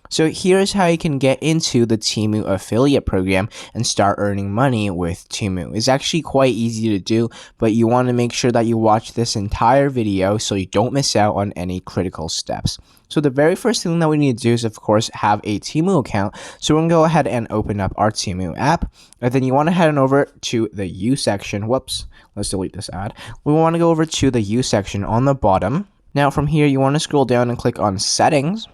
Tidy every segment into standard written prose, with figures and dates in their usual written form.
So here's how you can get into the Temu affiliate program and start earning money with Temu. It's actually quite easy to do, but you want to make sure that you watch this entire video so you don't miss out on any critical steps. So the very first thing that we need to do is, of course, have a Temu account. So we're going to go ahead and open up our Temu app. And then you want to head on over to the U section. Whoops, let's delete this ad. We want to go over to the U section on the bottom. Now from here, you want to scroll down and click on Settings.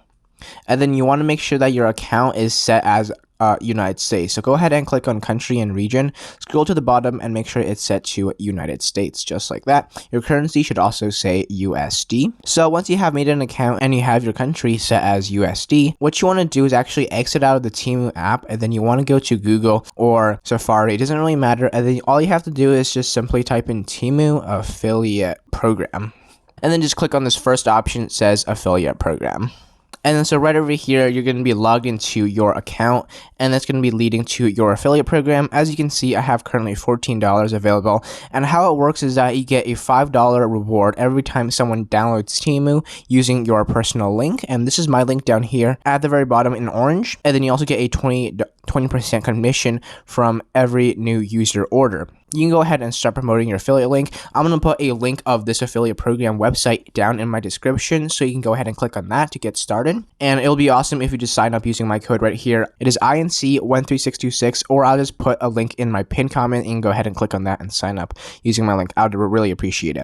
And then you want to make sure that your account is set as United States. So go ahead and click on country and region, scroll to the bottom and make sure it's set to United States, just like that. Your currency should also say USD. So once you have made an account and you have your country set as USD, what you want to do is actually exit out of the Temu app, and then you want to go to Google or Safari. It doesn't really matter. And then all you have to do is just simply type in Temu affiliate program. And then just click on this first option. It says affiliate program. And then so right over here, you're going to be logged into your account, and that's going to be leading to your affiliate program. As you can see, I have currently $14 available. And how it works is that you get a $5 reward every time someone downloads Temu using your personal link. And this is my link down here at the very bottom in orange. And then you also get a 20% commission from every new user order. You can go ahead and start promoting your affiliate link. I'm going to put a link of this affiliate program website down in my description, so you can go ahead and click on that to get started. And it'll be awesome if you just sign up using my code right here. It is INC13626, or I'll just put a link in my pinned comment, and you can go ahead and click on that and sign up using my link. I would really appreciate it.